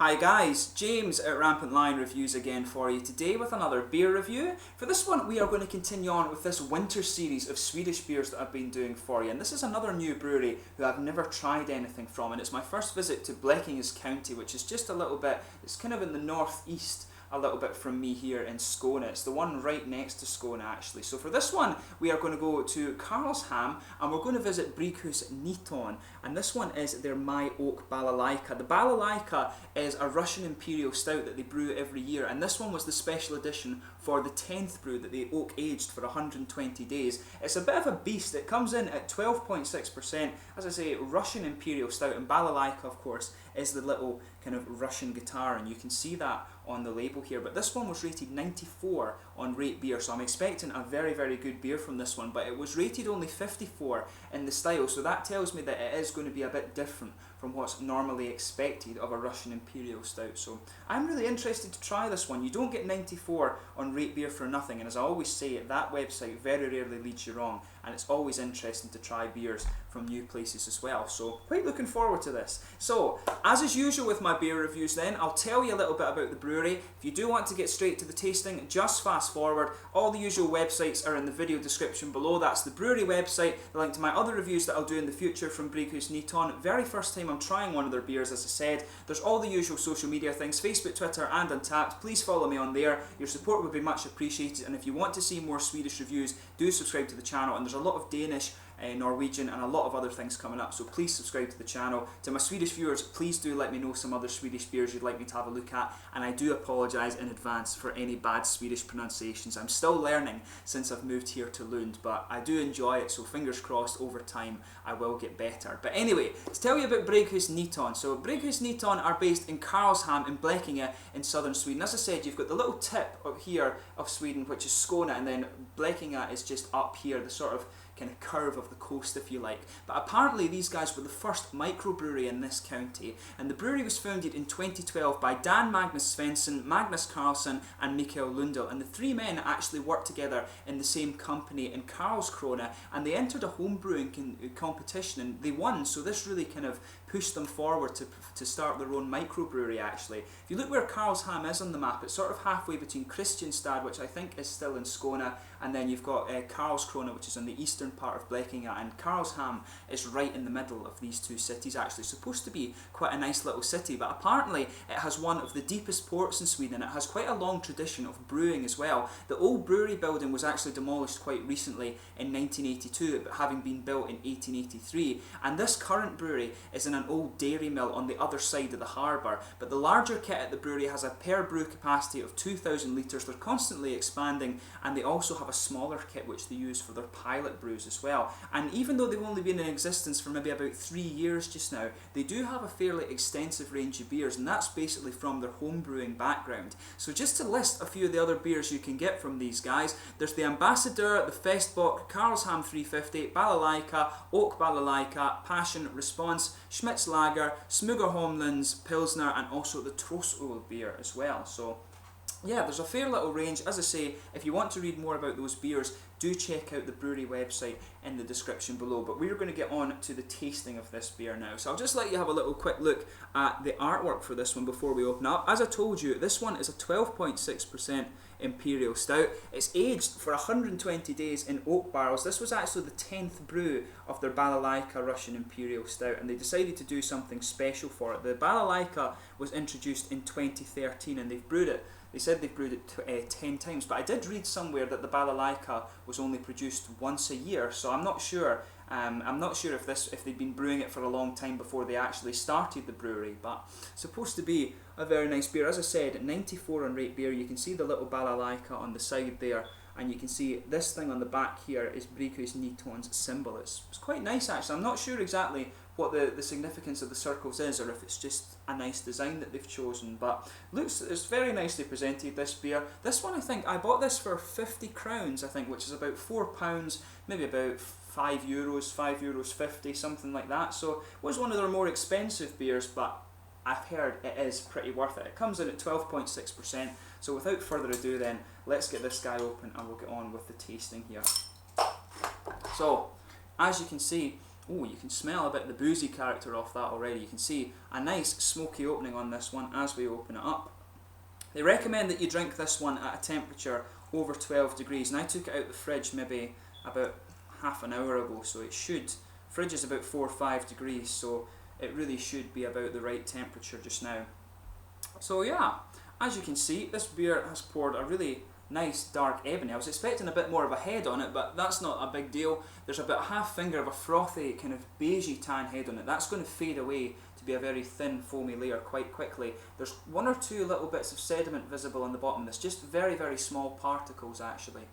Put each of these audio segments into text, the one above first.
Hi guys, James at RampantLionReviews again for you today with another beer review. For this one we are going to continue on with this winter series of Swedish beers that I've been doing for you, and this is another new brewery who I've never tried anything from, and it's my first visit to Blekinges County, which is just a little bit, it's kind of in the northeast a little bit from me here in Skåne. It's the one right next to Skåne actually. So for this one we are going to go to Karlshamn and we're going to visit Brygghus 19, and this one is their My Oak Balalaika. The Balalaika is a Russian Imperial Stout that they brew every year, and this one was the special edition for the 10th brew that they oak aged for 120 days. It's a bit of a beast. It comes in at 12.6%, as I say, Russian Imperial Stout, and Balalaika of course is the little kind of Russian guitar, and you can see that on the label here. But this one was rated 94 on Rate Beer, so I'm expecting a very good beer from this one, but it was rated only 54 in the style, so that tells me that it is going to be a bit different from what's normally expected of a Russian Imperial Stout. So I'm really interested to try this one. You don't get 94 on Rate Beer for nothing, and as I always say, that website very rarely leads you wrong, and it's always interesting to try beers from new places as well. So quite looking forward to this. So as is usual with my beer reviews then, I'll tell you a little bit about the brewery. If you do want to get straight to the tasting, just fast forward. All the usual websites are in the video description below. That's the brewery website, the link to my other reviews that I'll do in the future from Brygghus 19. Very first time I'm trying one of their beers, as I said. There's all the usual social media things, Facebook, Twitter and Untappd. Please follow me on there. Your support would be much appreciated, and if you want to see more Swedish reviews, do subscribe to the channel, and there's a lot of Danish, Norwegian and a lot of other things coming up, so please subscribe to the channel. To my Swedish viewers, please do let me know some other Swedish beers you'd like me to have a look at, and I do apologise in advance for any bad Swedish pronunciations. I'm still learning since I've moved here to Lund, but I do enjoy it, so fingers crossed over time I will get better. But anyway, to tell you about Brygghus 19. So Brygghus 19 are based in Karlshamn in Blekinge in southern Sweden. As I said, you've got the little tip up here of Sweden, which is Skåne, and then Blekinge is just up here, the sort of kind of curve of the coast, if you like. But apparently these guys were the first microbrewery in this county, and the brewery was founded in 2012 by Dan Magnus Svensson, Magnus Karlsson and Mikael Lundell, and the three men actually worked together in the same company in Karlskrona, and they entered a home brewing competition and they won, so this really kind of pushed them forward to start their own microbrewery actually. If you look where Karlshamn is on the map, it's sort of halfway between Kristianstad, which I think is still in Skåne, and then you've got Karlskrona, which is on the eastern part of Blekinge, and Karlshamn is right in the middle of these two cities actually. Supposed to be quite a nice little city, but apparently it has one of the deepest ports in Sweden, and it has quite a long tradition of brewing as well. The old brewery building was actually demolished quite recently in 1982, having been built in 1883, and this current brewery is in an old dairy mill on the other side of the harbour. But the larger kit at the brewery has a per brew capacity of 2,000 litres. They're constantly expanding, and they also have a smaller kit which they use for their pilot brews as well. And even though they've only been in existence for maybe about 3 years just now, they do have a fairly extensive range of beers, and that's basically from their home brewing background. So just to list a few of the other beers you can get from these guys, there's the Ambassador, the Festbock, Karlshamn 350, Balalaika, Oak Balalaika, Passion, Response, Schmitz Lager, Smuger Holmlands, Pilsner, and also the Trossöl beer as well. So yeah, there's a fair little range. As I say, if you want to read more about those beers, do check out the brewery website in the description below. But we're going to get on to the tasting of this beer now. So I'll just let you have a little quick look at the artwork for this one before we open up. As I told you, this one is a 12.6% Imperial Stout. It's aged for 120 days in oak barrels. This was actually the 10th brew of their Balalaika Russian Imperial Stout, and they decided to do something special for it. The Balalaika was introduced in 2013, and they've brewed it. They said they've brewed it 10 times, but I did read somewhere that the Balalaika was only produced once a year, so I'm not sure. I'm not sure if they'd been brewing it for a long time before they actually started the brewery, but it's supposed to be a very nice beer. As I said, 94 on Rate Beer. You can see the little Balalaika on the side there, and you can see this thing on the back here is Brygghus 19's symbol. It's quite nice actually. I'm not sure exactly what the significance of the circles is, or if it's just a nice design that they've chosen, but it's very nicely presented, this beer. This one, I think I bought this for 50 crowns, I think, which is about £4, maybe about €5, €5.50, something like that. So it was one of their more expensive beers, but I've heard it is pretty worth it. It comes in at 12.6%, so without further ado then, let's get this guy open and we'll get on with the tasting here. So, as you can see, Oh, you can smell a bit of the boozy character off that already. You can see a nice smoky opening on this one as we open it up. They recommend that you drink this one at a temperature over 12 degrees, and I took it out the fridge maybe about half an hour ago, so it should. Fridge is about 4 or 5 degrees, so it really should be about the right temperature just now. So yeah, as you can see, this beer has poured a really nice dark ebony. I was expecting a bit more of a head on it, but that's not a big deal. There's about a half finger of a frothy kind of beigey tan head on it. That's going to fade away to be a very thin foamy layer quite quickly. There's one or two little bits of sediment visible on the bottom. There's just very, very small particles actually.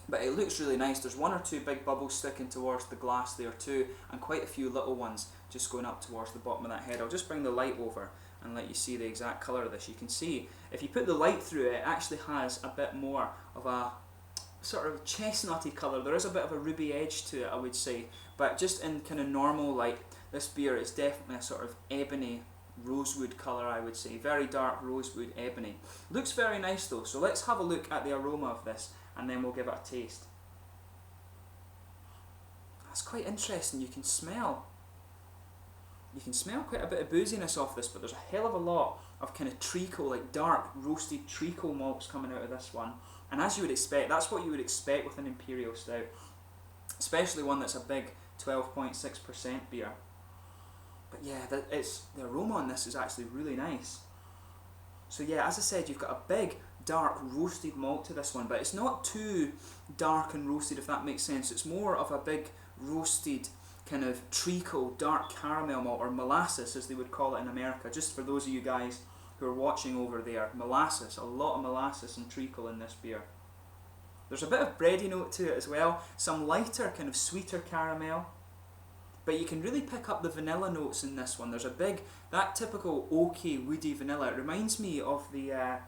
But it looks really nice. There's one or two big bubbles sticking towards the glass there too, and quite a few little ones just going up towards the bottom of that head. I'll just bring the light over and let you see the exact colour of this. You can see, if you put the light through it, it actually has a bit more of a sort of chestnutty colour. There is a bit of a ruby edge to it, I would say, but just in kind of normal light, this beer is definitely a sort of ebony rosewood colour, I would say. Very dark rosewood ebony. Looks very nice though, so let's have a look at the aroma of this and then we'll give it a taste. That's quite interesting. You can smell quite a bit of booziness off this, but there's a hell of a lot of kind of treacle, like dark roasted treacle malts coming out of this one. And as you would expect, that's what you would expect with an Imperial Stout, especially one that's a big 12.6% beer. But yeah, the aroma on this is actually really nice. So yeah, as I said, you've got a big dark roasted malt to this one, but it's not too dark and roasted, if that makes sense. It's more of a big roasted kind of treacle, dark caramel malt, or molasses as they would call it in America. Just for those of you guys who are watching over there, molasses, a lot of molasses and treacle in this beer. There's a bit of bready note to it as well, some lighter kind of sweeter caramel, but you can really pick up the vanilla notes in this one. There's a big, that typical oaky woody vanilla. It reminds me of the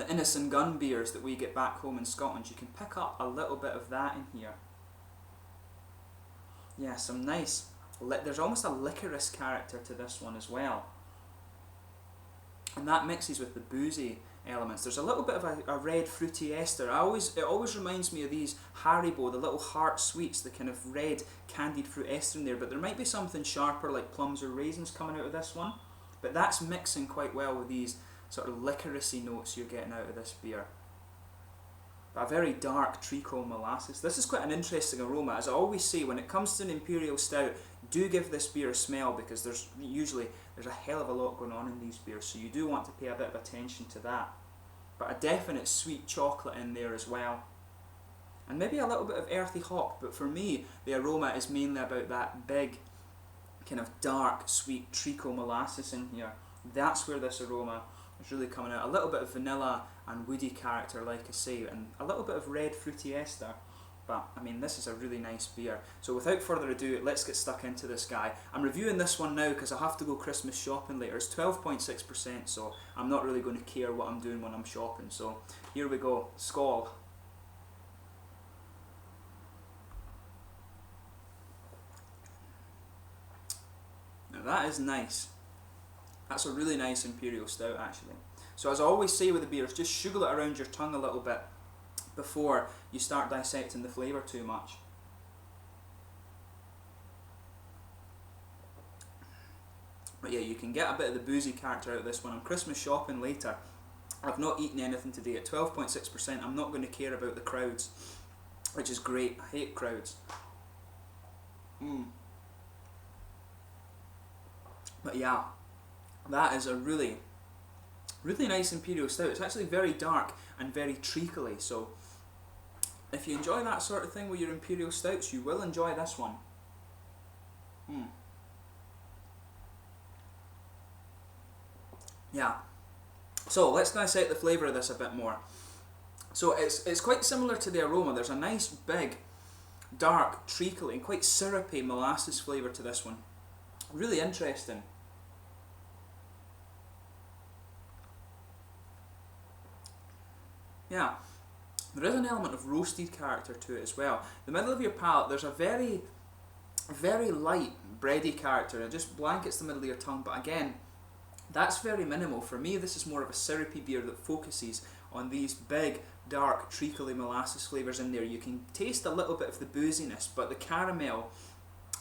Innocent Gun beers that we get back home in Scotland. You can pick up a little bit of that in here. Yeah, some nice, there's almost a licorice character to this one as well. And that mixes with the boozy elements. There's a little bit of a red fruity ester. It always reminds me of these Haribo, the little heart sweets, the kind of red candied fruit ester in there, but there might be something sharper like plums or raisins coming out of this one. But that's mixing quite well with these sort of licoricey notes you're getting out of this beer. A very dark treacle molasses. This is quite an interesting aroma. As I always say, when it comes to an Imperial Stout, do give this beer a smell, because there's a hell of a lot going on in these beers, so you do want to pay a bit of attention to that. But a definite sweet chocolate in there as well. And maybe a little bit of earthy hop, but for me, the aroma is mainly about that big, kind of dark, sweet treacle molasses in here. That's where this aroma is really coming out. A little bit of vanilla and woody character, like I say, and a little bit of red fruity ester. But I mean, this is a really nice beer. So without further ado, let's get stuck into this guy. I'm reviewing this one now because I have to go Christmas shopping later. It's 12.6%, so I'm not really going to care what I'm doing when I'm shopping. So here we go. Skål. Now that is nice. That's a really nice Imperial Stout actually. So as I always say with the beers, just sugar it around your tongue a little bit before you start dissecting the flavour too much. But yeah, you can get a bit of the boozy character out of this one. I'm Christmas shopping later. I've not eaten anything today. At 12.6%, I'm not going to care about the crowds, which is great. I hate crowds. But yeah, that is a really nice Imperial Stout. It's actually very dark and very treacly, so if you enjoy that sort of thing with your Imperial Stouts, you will enjoy this one. Yeah. So let's dissect the flavour of this a bit more. So it's quite similar to the aroma. There's a nice big, dark, treacly and quite syrupy molasses flavour to this one. Really interesting. Yeah, there is an element of roasted character to it as well. The middle of your palate, there's a very, very light bready character. It just blankets the middle of your tongue, but again, that's very minimal. For me, this is more of a syrupy beer that focuses on these big, dark, treacly molasses flavours in there. You can taste a little bit of the booziness, but the caramel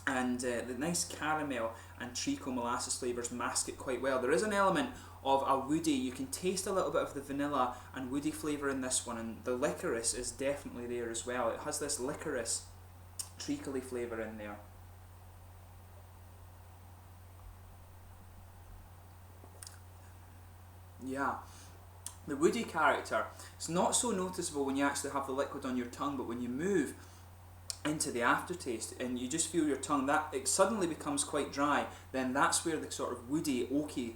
and the nice caramel and treacle molasses flavours mask it quite well. There is an element of a woody, you can taste a little bit of the vanilla and woody flavour in this one, and the licorice is definitely there as well. It has this licorice treacly flavour in there. Yeah, the woody character, it's not so noticeable when you actually have the liquid on your tongue, but when you move into the aftertaste and you just feel your tongue, that it suddenly becomes quite dry, then that's where the sort of woody, oaky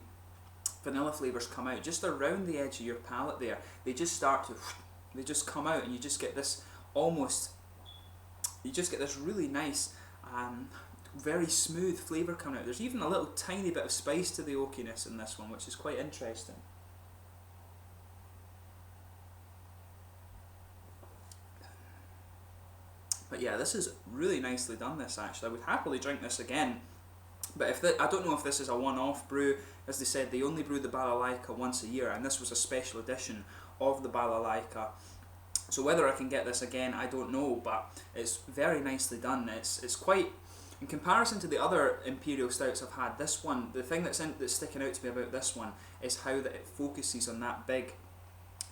vanilla flavours come out. Just around the edge of your palate there, they just start to, they just come out, and you just get this almost, you just get this really nice, very smooth flavour coming out. There's even a little tiny bit of spice to the oakiness in this one, which is quite interesting. But yeah, this is really nicely done, this actually. I would happily drink this again. But if I don't know if this is a one-off brew. As they said, they only brew the Balalaika once a year, and this was a special edition of the Balalaika. So whether I can get this again, I don't know, but it's very nicely done. It's quite, in comparison to the other Imperial Stouts I've had, this one, the thing that's sticking out to me about this one is how that it focuses on that big,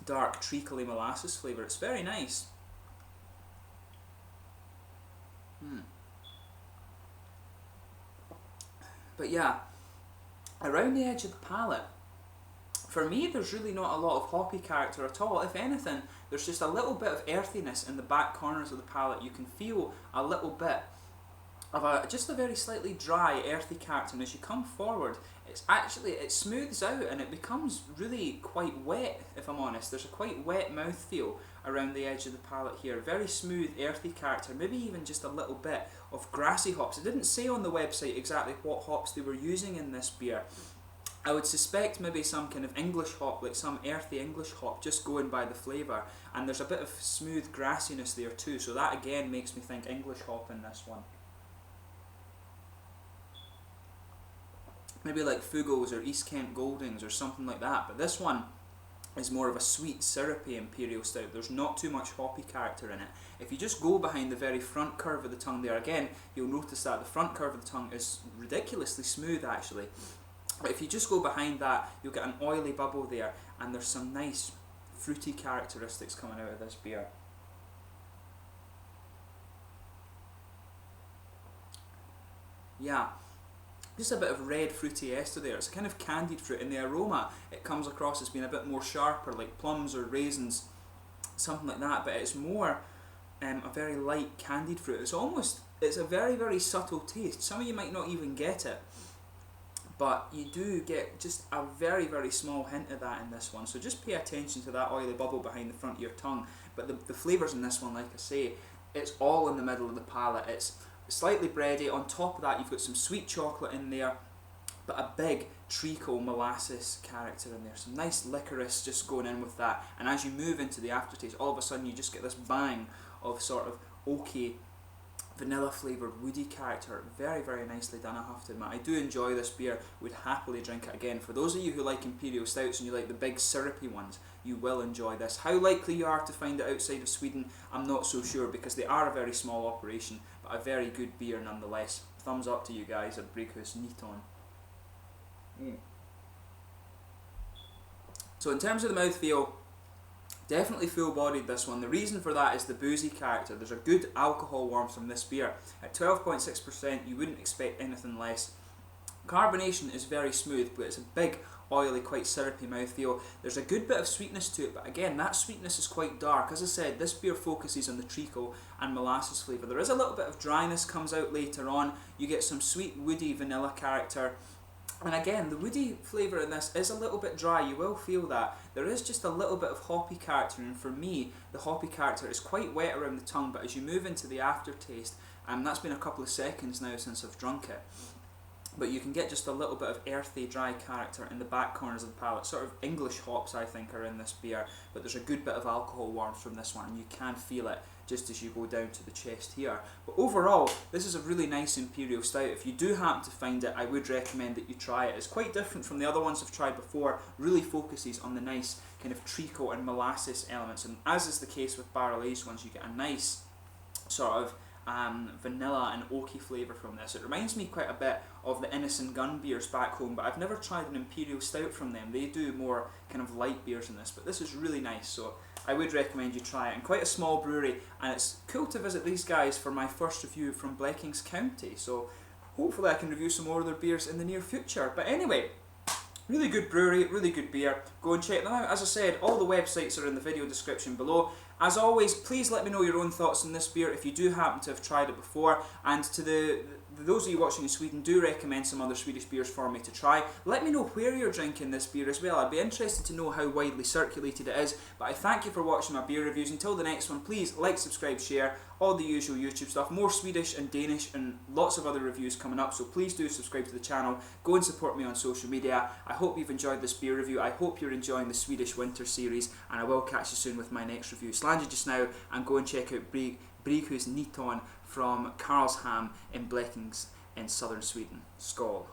dark, treacly molasses flavour. It's very nice. But yeah, around the edge of the palate, for me there's really not a lot of hoppy character at all. If anything, there's just a little bit of earthiness in the back corners of the palate. You can feel a little bit of just a very slightly dry, earthy character, and as you come forward, it smooths out and it becomes really quite wet, if I'm honest. There's a quite wet mouthfeel around the edge of the palate here. Very smooth, earthy character, maybe even just a little bit of grassy hops. It didn't say on the website exactly what hops they were using in this beer. I would suspect maybe some kind of English hop, like some earthy English hop, just going by the flavour. And there's a bit of smooth grassiness there too, so that again makes me think English hop in this one. Maybe like Fugos or East Kent Goldings or something like that, but this one is more of a sweet, syrupy Imperial Stout. There's not too much hoppy character in it. If you just go behind the very front curve of the tongue there, again, you'll notice that the front curve of the tongue is ridiculously smooth actually. But if you just go behind that, you'll get an oily bubble there, and there's some nice fruity characteristics coming out of this beer. Yeah. Just a bit of red fruity ester there. It's a kind of candied fruit. In the aroma, it comes across as being a bit more sharper, like plums or raisins, something like that. But it's more a very light candied fruit. It's a very, very subtle taste. Some of you might not even get it, but you do get just a very, very small hint of that in this one. So just pay attention to that oily bubble behind the front of your tongue. But the flavours in this one, like I say, it's all in the middle of the palate. It's slightly bready. On top of that, you've got some sweet chocolate in there, but a big treacle molasses character in there. Some nice licorice just going in with that. And as you move into the aftertaste, all of a sudden you just get this bang of sort of oaky, vanilla flavoured, woody character. Very, very nicely done, I have to admit. I do enjoy this beer, would happily drink it again. For those of you who like Imperial Stouts and you like the big syrupy ones, you will enjoy this. How likely you are to find it outside of Sweden, I'm not so sure, because they are a very small operation, but a very good beer nonetheless. Thumbs up to you guys at Brygghus. Neat on. So in terms of the mouthfeel, definitely full-bodied this one. The reason for that is the boozy character. There's a good alcohol warmth from this beer. At 12.6%, you wouldn't expect anything less. Carbonation is very smooth, but it's a big, oily, quite syrupy mouthfeel. There's a good bit of sweetness to it, but again, that sweetness is quite dark. As I said, this beer focuses on the treacle and molasses flavour. There is a little bit of dryness comes out later on. You get some sweet, woody vanilla character. And again, the woody flavour in this is a little bit dry, you will feel that. There is just a little bit of hoppy character, and for me, the hoppy character is quite wet around the tongue, but as you move into the aftertaste, that's been a couple of seconds now since I've drunk it, but you can get just a little bit of earthy, dry character in the back corners of the palate. Sort of English hops, I think, are in this beer, but there's a good bit of alcohol warmth from this one, and you can feel it just as you go down to the chest here. But overall, this is a really nice Imperial Stout. If you do happen to find it, I would recommend that you try it. It's quite different from the other ones I've tried before, really focuses on the nice kind of treacle and molasses elements, and as is the case with barrel aged ones, you get a nice sort of vanilla and oaky flavour from this. It reminds me quite a bit of the Innocent Gun beers back home, but I've never tried an Imperial Stout from them. They do more kind of light beers in this, but this is really nice, so I would recommend you try it. And quite a small brewery, and it's cool to visit these guys for my first review from Blekinges County, so hopefully I can review some more of their beers in the near future. But anyway, really good brewery, really good beer. Go and check them out. As I said, all the websites are in the video description below. As always, please let me know your own thoughts on this beer if you do happen to have tried it before. And to those of you watching in Sweden, do recommend some other Swedish beers for me to try. Let me know where you're drinking this beer as well. I'd be interested to know how widely circulated it is. But I thank you for watching my beer reviews. Until the next one, please like, subscribe, share, all the usual YouTube stuff. More Swedish and Danish and lots of other reviews coming up. So please do subscribe to the channel. Go and support me on social media. I hope you've enjoyed this beer review. I hope you're enjoying the Swedish winter series. And I will catch you soon with my next review. Slange just now, and go and check out Brygghus 19 from Karlshamn in Blekinges in southern Sweden. Skål!